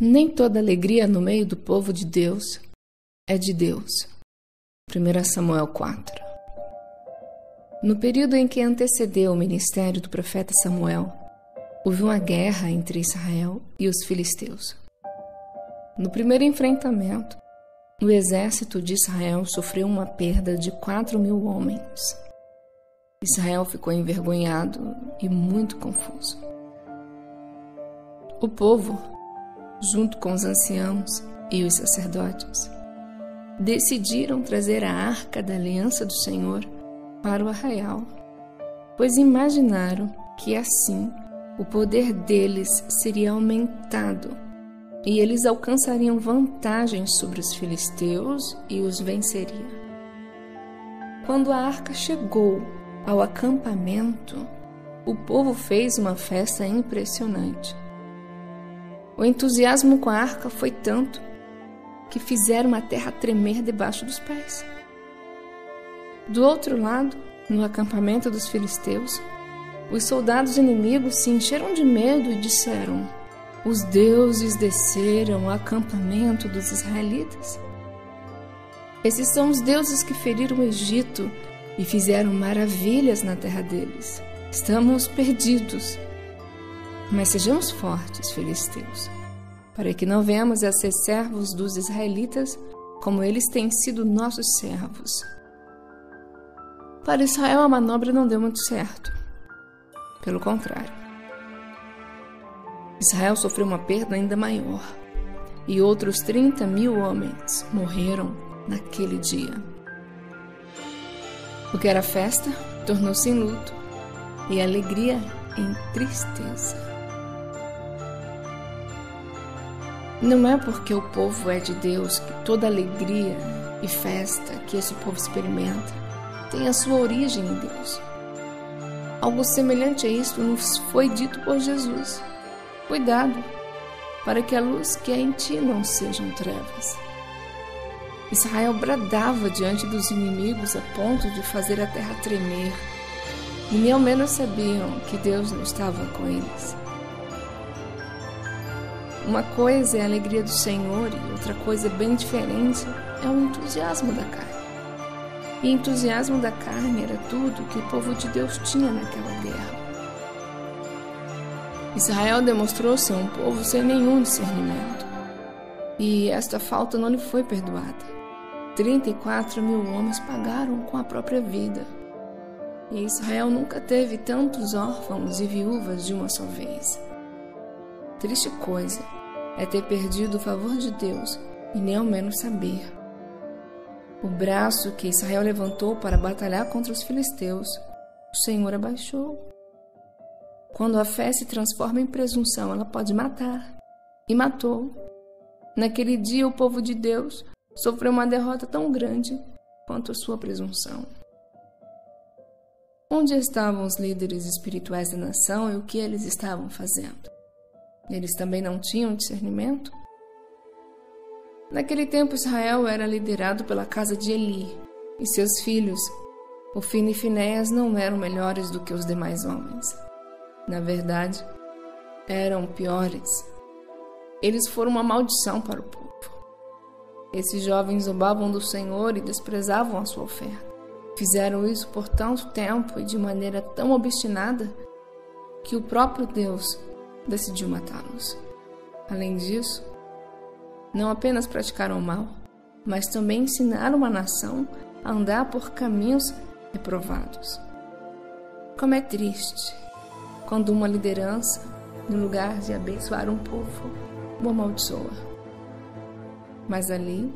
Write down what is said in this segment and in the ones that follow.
Nem toda alegria no meio do povo de Deus é de Deus. 1 Samuel 4. No período em que antecedeu o ministério do profeta Samuel, houve uma guerra entre Israel e os filisteus. No primeiro enfrentamento, o exército de Israel sofreu uma perda de 4.000 homens. Israel ficou envergonhado e muito confuso. O povo, junto com os anciãos e os sacerdotes, decidiram trazer a arca da aliança do Senhor para o arraial, pois imaginaram que assim o poder deles seria aumentado e eles alcançariam vantagens sobre os filisteus e os venceriam. Quando a arca chegou ao acampamento, o povo fez uma festa impressionante. O entusiasmo com a arca foi tanto que fizeram a terra tremer debaixo dos pés. Do outro lado, no acampamento dos filisteus, os soldados inimigos se encheram de medo e disseram: "Os deuses desceram ao acampamento dos israelitas. Esses são os deuses que feriram o Egito e fizeram maravilhas na terra deles. Estamos perdidos. Mas sejamos fortes, filisteus, para que não venhamos a ser servos dos israelitas como eles têm sido nossos servos." Para Israel, a manobra não deu muito certo. Pelo contrário, Israel sofreu uma perda ainda maior e outros 30.000 homens morreram naquele dia. O que era festa tornou-se em luto e alegria em tristeza. Não é porque o povo é de Deus que toda alegria e festa que esse povo experimenta tem a sua origem em Deus. Algo semelhante a isto nos foi dito por Jesus: "Cuidado, para que a luz que é em ti não sejam trevas." Israel bradava diante dos inimigos a ponto de fazer a terra tremer, e nem ao menos sabiam que Deus não estava com eles. Uma coisa é a alegria do Senhor e outra coisa bem diferente é o entusiasmo da carne. E o entusiasmo da carne era tudo que o povo de Deus tinha naquela guerra. Israel demonstrou ser um povo sem nenhum discernimento, e esta falta não lhe foi perdoada. 34.000 homens pagaram com a própria vida, e Israel nunca teve tantos órfãos e viúvas de uma só vez. Triste coisa é ter perdido o favor de Deus e nem ao menos saber. O braço que Israel levantou para batalhar contra os filisteus, o Senhor abaixou. Quando a fé se transforma em presunção, ela pode matar. E matou. Naquele dia, o povo de Deus sofreu uma derrota tão grande quanto a sua presunção. Onde estavam os líderes espirituais da nação e o que eles estavam fazendo? Eles também não tinham discernimento? Naquele tempo, Israel era liderado pela casa de Eli, e seus filhos, Ofni e Finéias, não eram melhores do que os demais homens. Na verdade, eram piores. Eles foram uma maldição para o povo. Esses jovens zombavam do Senhor e desprezavam a sua oferta. Fizeram isso por tanto tempo e de maneira tão obstinada que o próprio Deus decidiu matá-los. Além disso, não apenas praticaram o mal, mas também ensinaram a nação a andar por caminhos reprovados. Como é triste quando uma liderança, no lugar de abençoar um povo, o amaldiçoa. Mas ali,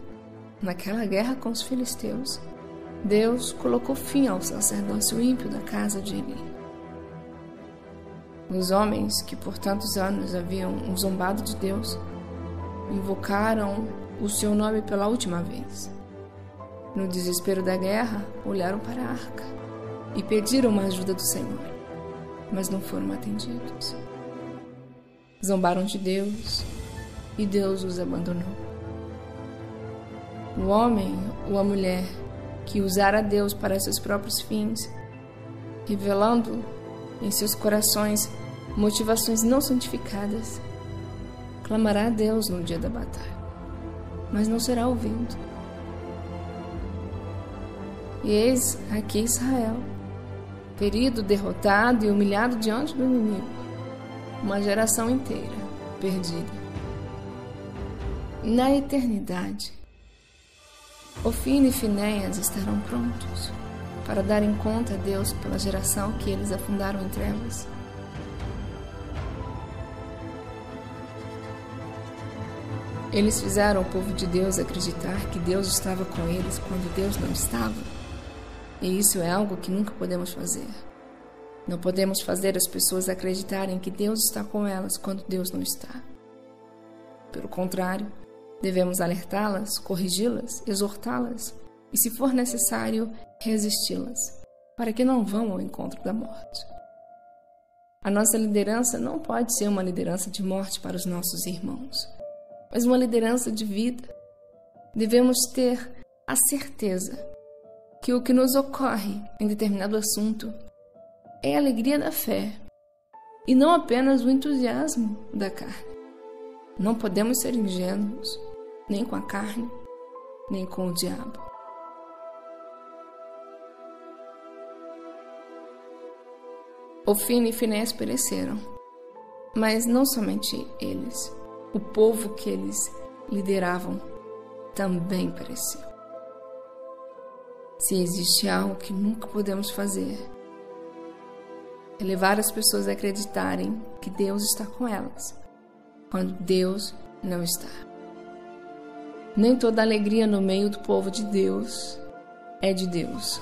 naquela guerra com os filisteus, Deus colocou fim ao sacerdócio ímpio da casa de Eli. Os homens que por tantos anos haviam zombado de Deus invocaram o seu nome pela última vez. No desespero da guerra, olharam para a arca e pediram a ajuda do Senhor, mas não foram atendidos. Zombaram de Deus e Deus os abandonou. O homem ou a mulher que usara Deus para seus próprios fins, revelando em seus corações motivações não santificadas, clamará a Deus no dia da batalha, mas não será ouvido. E eis aqui Israel, ferido, derrotado e humilhado diante do inimigo, uma geração inteira perdida. Na eternidade, Ofni e Finéias estarão prontos para darem conta a Deus pela geração que eles afundaram em trevas. Eles fizeram o povo de Deus acreditar que Deus estava com eles quando Deus não estava. E isso é algo que nunca podemos fazer. Não podemos fazer as pessoas acreditarem que Deus está com elas quando Deus não está. Pelo contrário, devemos alertá-las, corrigi-las, exortá-las e, se for necessário, resisti-las, para que não vão ao encontro da morte. A nossa liderança não pode ser uma liderança de morte para os nossos irmãos, mas uma liderança de vida. Devemos ter a certeza que o que nos ocorre em determinado assunto é a alegria da fé e não apenas o entusiasmo da carne. Não podemos ser ingênuos, nem com a carne, nem com o diabo. Ofni e Finéias pereceram, mas não somente eles. O povo que eles lideravam também pereceu. Se existe algo que nunca podemos fazer, é levar as pessoas a acreditarem que Deus está com elas, quando Deus não está. Nem toda alegria no meio do povo de Deus é de Deus.